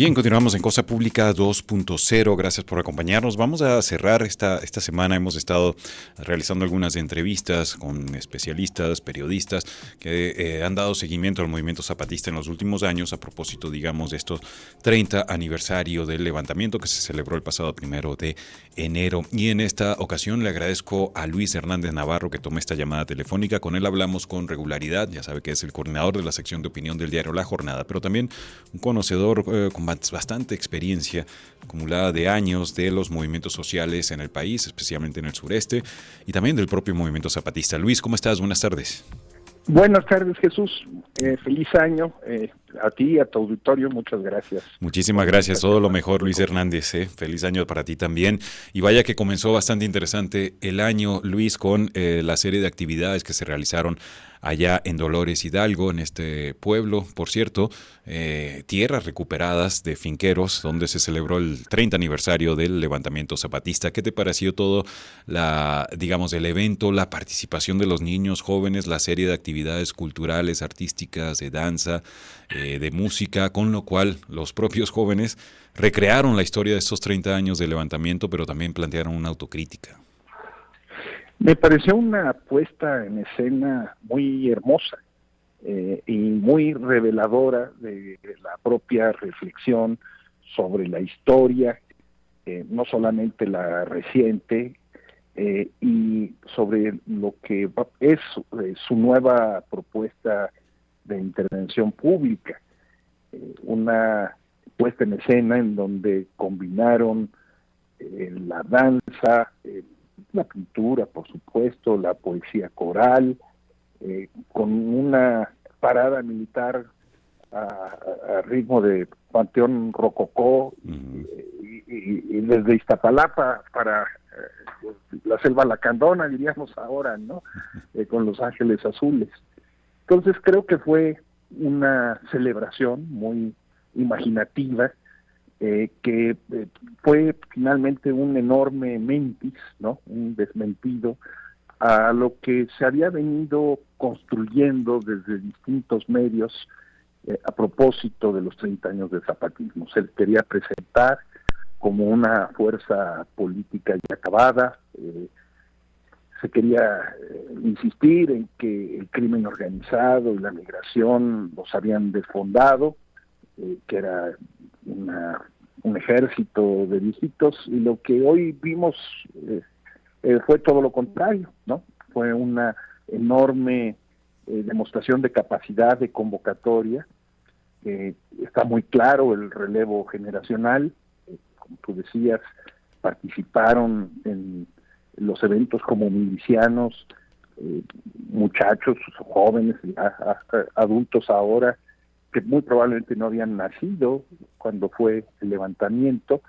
Bien, continuamos en Cosa Pública 2.0. Gracias por acompañarnos. Vamos a cerrar esta semana. Hemos estado realizando algunas entrevistas con especialistas, periodistas que han dado seguimiento al movimiento zapatista en los últimos años a propósito, digamos, de estos 30 aniversario del levantamiento que se celebró el pasado 1 de enero. Y en esta ocasión le agradezco a Luis Hernández Navarro que tomé esta llamada telefónica. Con él hablamos con regularidad. Ya sabe que es el coordinador de la sección de opinión del diario La Jornada, pero también un conocedor con bastante experiencia acumulada de años de los movimientos sociales en el país, especialmente en el sureste, y también del propio movimiento zapatista. Luis, ¿cómo estás? Buenas tardes. Buenas tardes, Jesús. Feliz año a ti y a tu auditorio. Muchas gracias. Muchísimas gracias. Todo lo mejor, Luis Hernández. Feliz año para ti también. Y vaya que comenzó bastante interesante el año, Luis, con la serie de actividades que se realizaron allá en Dolores Hidalgo, en este pueblo, por cierto, tierras recuperadas de finqueros, donde se celebró el 30 aniversario del levantamiento zapatista. ¿Qué te pareció todo el evento, la participación de los niños, jóvenes, la serie de actividades culturales, artísticas, de danza, de música, con lo cual los propios jóvenes recrearon la historia de estos 30 años de levantamiento, pero también plantearon una autocrítica? Me pareció una puesta en escena muy hermosa y muy reveladora de la propia reflexión sobre la historia, no solamente la reciente, y sobre lo que es su nueva propuesta de intervención pública. Una puesta en escena en donde combinaron la danza, la pintura, por supuesto, la poesía coral, con una parada militar a ritmo de Panteón Rococó, y desde Iztapalapa para la Selva Lacandona, diríamos ahora, ¿no? Con Los Ángeles Azules. Entonces creo que fue una celebración muy imaginativa, que fue finalmente un enorme mentis, ¿no? Un desmentido a lo que se había venido construyendo desde distintos medios a propósito de los 30 años del zapatismo. Se quería presentar como una fuerza política ya acabada, se quería insistir en que el crimen organizado y la migración los habían desfondado, que era un ejército de viejitos, y lo que hoy vimos fue todo lo contrario, ¿no? Fue una enorme demostración de capacidad de convocatoria. Está muy claro el relevo generacional. Como tú decías, participaron en los eventos como milicianos, muchachos, jóvenes, adultos ahora, que muy probablemente no habían nacido cuando fue el levantamiento,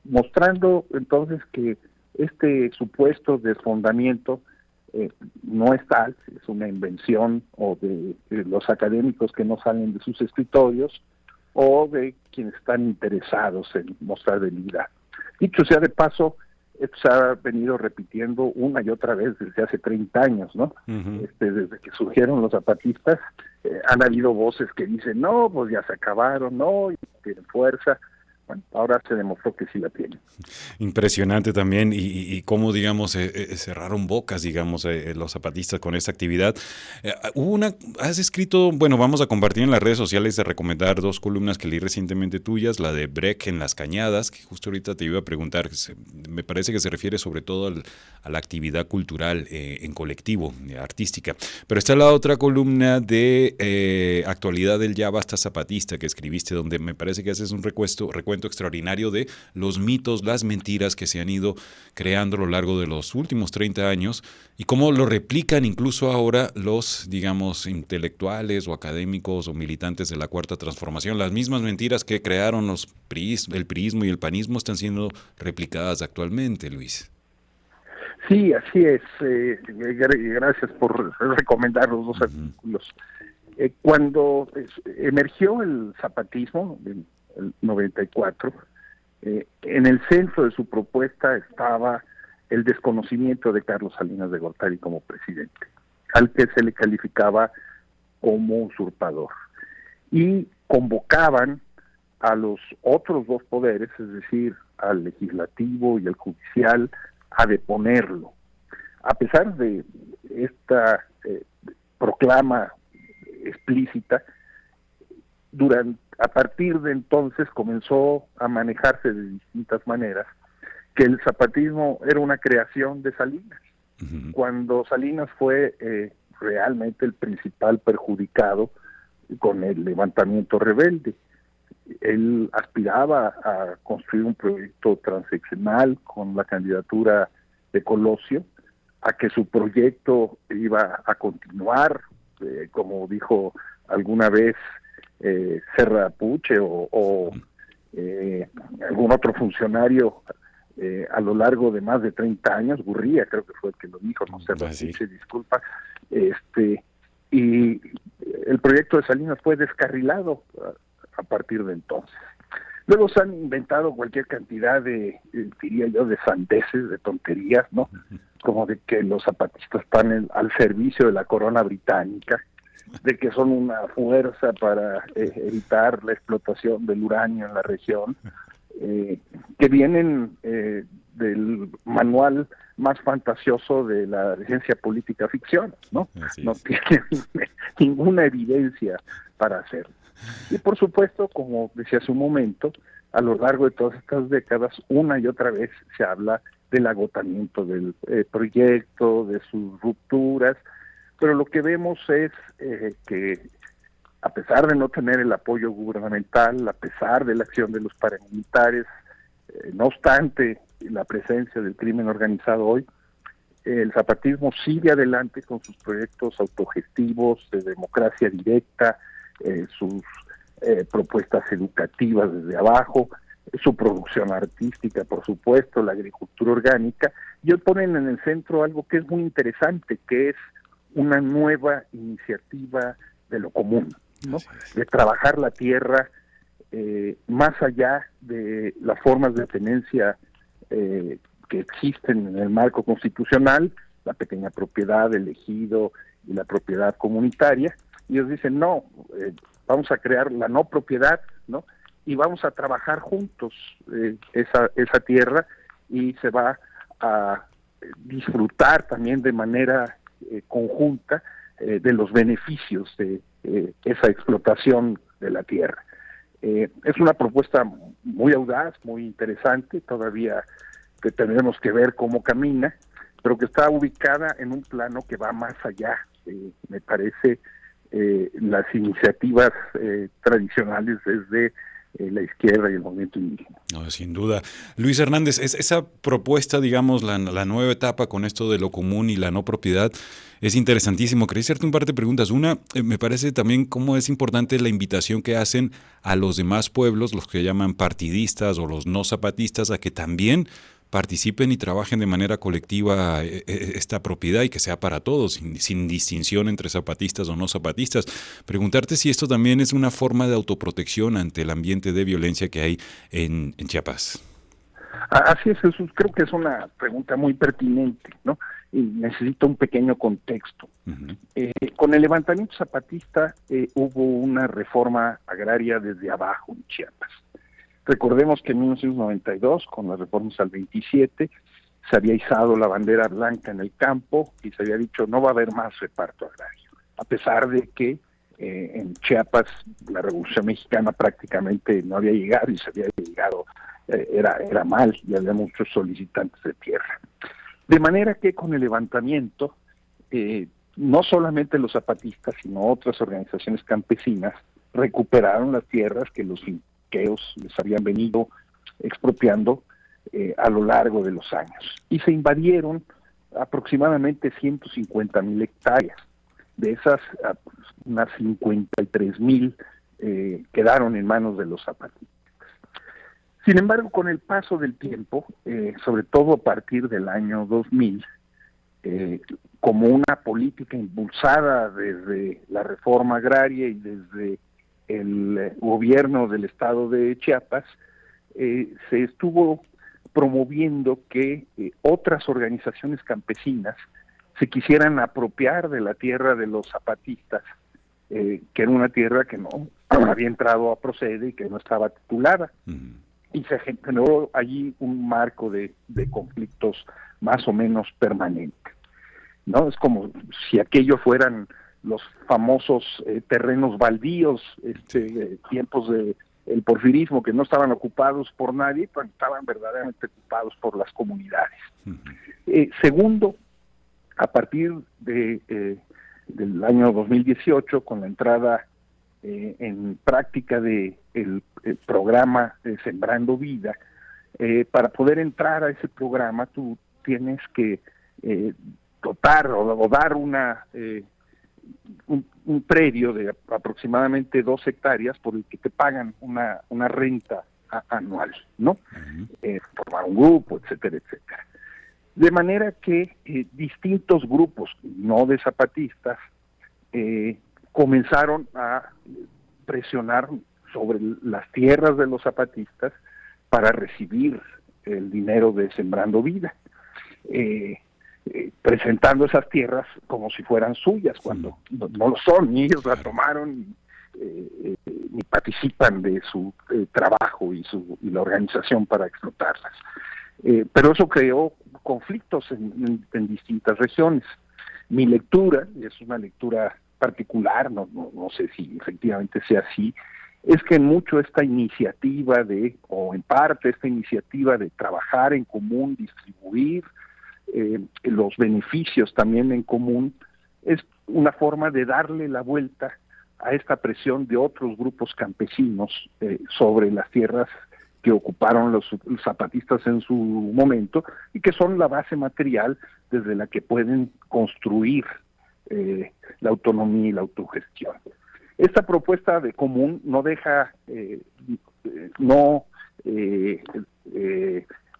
mostrando entonces que este supuesto desfondamiento no es tal, es una invención o de los académicos que no salen de sus escritorios o de quienes están interesados en mostrar debilidad. Dicho sea de paso, esto se ha venido repitiendo una y otra vez desde hace 30 años, ¿no? Desde que surgieron los zapatistas, han habido voces que dicen, no, pues ya se acabaron, no, y tienen fuerza. Bueno, ahora se demostró que sí la tienen. Impresionante también, y cómo, digamos, cerraron bocas, digamos, los zapatistas con esta actividad. Has escrito, bueno, vamos a compartir en las redes sociales, de recomendar 2 columnas que leí recientemente tuyas, la de Brecht en las Cañadas, que justo ahorita te iba a preguntar, me parece que se refiere sobre todo a la actividad cultural en colectivo, artística. Pero está la otra columna de actualidad del Ya Basta Zapatista que escribiste, donde me parece que haces un recuento extraordinario de los mitos, las mentiras que se han ido creando a lo largo de los últimos 30 años y cómo lo replican incluso ahora los, digamos, intelectuales o académicos o militantes de la Cuarta Transformación. Las mismas mentiras que crearon el priismo y el panismo están siendo replicadas actualmente, Luis. Sí, así es. Gracias por recomendar los 2 artículos. Cuando emergió el zapatismo, el 94, en el centro de su propuesta estaba el desconocimiento de Carlos Salinas de Gortari como presidente, al que se le calificaba como usurpador. Y convocaban a los otros dos poderes, es decir, al legislativo y al judicial, a deponerlo. A pesar de esta proclama explícita, a partir de entonces comenzó a manejarse de distintas maneras que el zapatismo era una creación de Salinas, cuando Salinas fue realmente el principal perjudicado con el levantamiento rebelde. Él aspiraba a construir un proyecto transeccional con la candidatura de Colosio, a que su proyecto iba a continuar, como dijo alguna vez Serra Puche o algún otro funcionario a lo largo de más de 30 años, Gurría creo que fue el que lo dijo, no Serra Puche, disculpa, y el proyecto de Salinas fue descarrilado a partir de entonces. Luego se han inventado cualquier cantidad de, diría yo, de sandeces, de tonterías, ¿no? Como de que los zapatistas están al servicio de la corona británica, de que son una fuerza para evitar la explotación del uranio en la región, que vienen del manual más fantasioso de la ciencia política ficción, ¿no? No tienen ninguna evidencia para hacerlo. Y por supuesto, como decía hace un momento, a lo largo de todas estas décadas, una y otra vez se habla del agotamiento del proyecto, de sus rupturas, pero lo que vemos es que a pesar de no tener el apoyo gubernamental, a pesar de la acción de los paramilitares, no obstante la presencia del crimen organizado hoy, el zapatismo sigue adelante con sus proyectos autogestivos de democracia directa, sus propuestas educativas desde abajo, su producción artística, por supuesto, la agricultura orgánica, y hoy ponen en el centro algo que es muy interesante, que es una nueva iniciativa de lo común, ¿no? De trabajar la tierra más allá de las formas de tenencia que existen en el marco constitucional, la pequeña propiedad, el ejido y la propiedad comunitaria. Y ellos dicen, no, vamos a crear la no propiedad, ¿no? Y vamos a trabajar juntos esa tierra, y se va a disfrutar también de manera conjunta de los beneficios de esa explotación de la tierra. Es una propuesta muy audaz, muy interesante, todavía que tendremos que ver cómo camina, pero que está ubicada en un plano que va más allá, me parece, las iniciativas tradicionales desde la izquierda y el movimiento indígena. No, sin duda. Luis Hernández, esa propuesta, digamos, la nueva etapa con esto de lo común y la no propiedad, es interesantísimo. Quería hacerte un par de preguntas. Una, me parece también cómo es importante la invitación que hacen a los demás pueblos, los que llaman partidistas o los no zapatistas, a que también participen y trabajen de manera colectiva esta propiedad y que sea para todos, sin distinción entre zapatistas o no zapatistas. Preguntarte si esto también es una forma de autoprotección ante el ambiente de violencia que hay en Chiapas. Así es, Jesús. Creo que es una pregunta muy pertinente, ¿no? Y necesita un pequeño contexto. Con el levantamiento zapatista hubo una reforma agraria desde abajo en Chiapas. Recordemos que en 1992, con las reformas al 27, se había izado la bandera blanca en el campo y se había dicho no va a haber más reparto agrario, a pesar de que en Chiapas la Revolución Mexicana prácticamente no había llegado, y se había llegado, era mal, y había muchos solicitantes de tierra. De manera que con el levantamiento, no solamente los zapatistas, sino otras organizaciones campesinas recuperaron las tierras que los finqueos les habían venido expropiando a lo largo de los años. Y se invadieron aproximadamente 150,000 hectáreas. De esas, unas 53,000 quedaron en manos de los zapatistas. Sin embargo, con el paso del tiempo, sobre todo a partir del año 2000, como una política impulsada desde la reforma agraria y desde el gobierno del estado de Chiapas, se estuvo promoviendo que otras organizaciones campesinas se quisieran apropiar de la tierra de los zapatistas, que era una tierra que no había entrado a Procede y que no estaba titulada. Y se generó allí un marco de conflictos más o menos permanente, ¿no? Es como si aquello fueran los famosos terrenos baldíos, tiempos de el porfirismo, que no estaban ocupados por nadie, pero estaban verdaderamente ocupados por las comunidades. Segundo, a partir del año 2018, con la entrada en práctica de el programa Sembrando Vida, para poder entrar a ese programa tú tienes que dotar o dar un predio de aproximadamente 2 hectáreas por el que te pagan una renta anual, ¿no? Formar un grupo, etcétera, etcétera. De manera que distintos grupos, no de zapatistas, comenzaron a presionar sobre las tierras de los zapatistas para recibir el dinero de Sembrando Vida, presentando esas tierras como si fueran suyas, cuando no lo son, ni ellos la tomaron, ni participan de su trabajo y la organización para explotarlas. Pero eso creó conflictos en distintas regiones. Mi lectura, y es una lectura particular, no sé si efectivamente sea así, es que en mucho esta iniciativa o en parte esta iniciativa de trabajar en común, distribuir los beneficios también en común, es una forma de darle la vuelta a esta presión de otros grupos campesinos sobre las tierras que ocuparon los zapatistas en su momento y que son la base material desde la que pueden construir la autonomía y la autogestión. Esta propuesta de común no deja,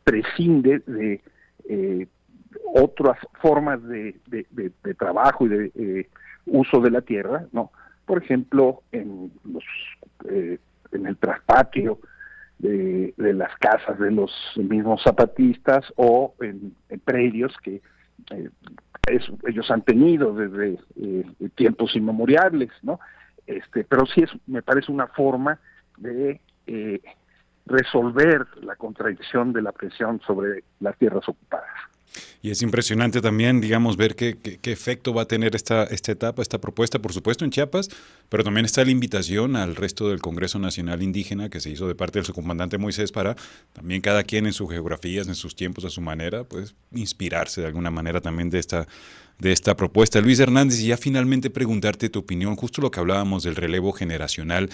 prescinde de otras formas de trabajo y de uso de la tierra, ¿no? Por ejemplo, en el traspatio de las casas de los mismos zapatistas o en predios que ellos han tenido desde tiempos inmemoriales, ¿no? Pero sí me parece una forma de resolver la contradicción de la presión sobre las tierras ocupadas. Y es impresionante también, digamos, ver qué efecto va a tener esta etapa, esta propuesta, por supuesto en Chiapas, pero también está la invitación al resto del Congreso Nacional Indígena que se hizo de parte del subcomandante Moisés para también cada quien en sus geografías, en sus tiempos, a su manera, pues inspirarse de alguna manera también de esta propuesta. Luis Hernández, y ya finalmente preguntarte tu opinión, justo lo que hablábamos del relevo generacional,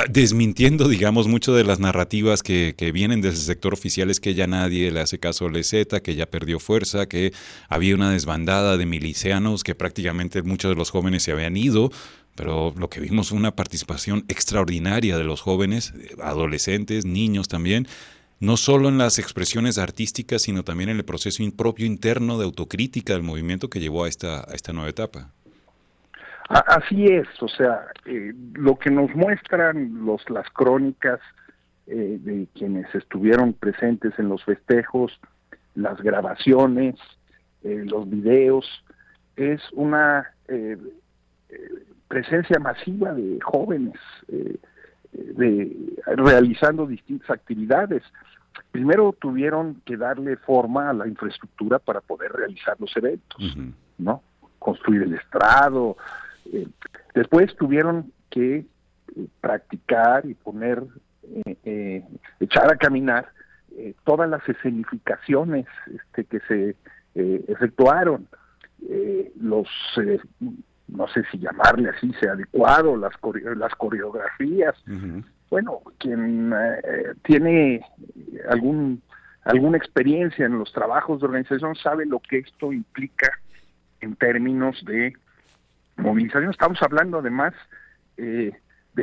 desmintiendo, digamos, mucho de las narrativas que vienen desde el sector oficial, es que ya nadie le hace caso a LZ, que ya perdió fuerza, que había una desbandada de milicianos, que prácticamente muchos de los jóvenes se habían ido, pero lo que vimos fue una participación extraordinaria de los jóvenes, adolescentes, niños también, no solo en las expresiones artísticas, sino también en el proceso propio interno de autocrítica del movimiento que llevó a esta nueva etapa. Así es, o sea, lo que nos muestran las crónicas de quienes estuvieron presentes en los festejos, las grabaciones, los videos, es una presencia masiva de jóvenes realizando distintas actividades. Primero tuvieron que darle forma a la infraestructura para poder realizar los eventos, ¿no? Construir el estrado. Después tuvieron que practicar y echar a caminar todas las escenificaciones que se efectuaron, no sé si llamarle así sea adecuado, las coreografías. Bueno, quien tiene alguna experiencia en los trabajos de organización sabe lo que esto implica en términos de movilización. Estamos hablando además de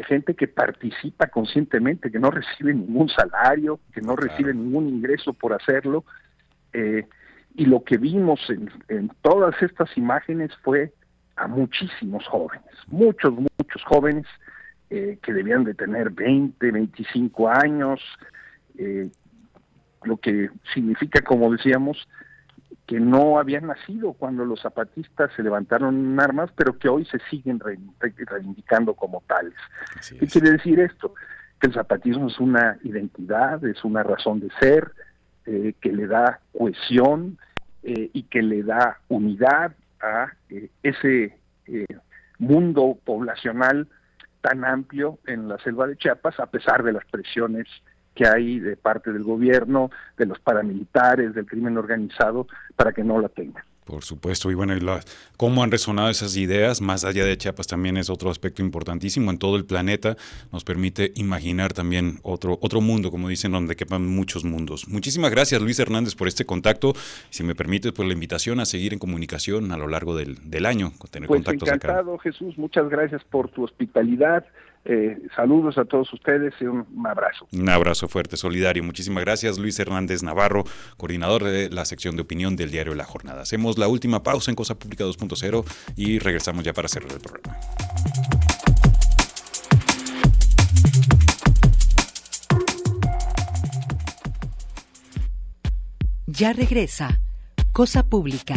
gente que participa conscientemente, que no recibe ningún salario, que no recibe ningún ingreso por hacerlo, y lo que vimos en todas estas imágenes fue a muchísimos jóvenes, muchos jóvenes que debían de tener 20, 25 años, lo que significa, como decíamos, que no habían nacido cuando los zapatistas se levantaron en armas, pero que hoy se siguen reivindicando como tales. ¿Qué quiere decir esto? Que el zapatismo es una identidad, es una razón de ser, que le da cohesión y que le da unidad a ese mundo poblacional tan amplio en la selva de Chiapas, a pesar de las presiones que hay de parte del gobierno, de los paramilitares, del crimen organizado, para que no la tengan. Por supuesto, y bueno, cómo han resonado esas ideas, más allá de Chiapas, también es otro aspecto importantísimo en todo el planeta, nos permite imaginar también otro mundo, como dicen, donde quepan muchos mundos. Muchísimas gracias, Luis Hernández, por este contacto, si me permites, pues la invitación a seguir en comunicación a lo largo del año, tener pues contactos encantado, acá. Jesús, muchas gracias por tu hospitalidad, saludos a todos ustedes y un abrazo. Un abrazo fuerte, solidario. Muchísimas gracias, Luis Hernández Navarro, coordinador de la sección de opinión del diario La Jornada. Hacemos la última pausa en Cosa Pública 2.0 y regresamos ya para cerrar el programa. Ya regresa Cosa Pública.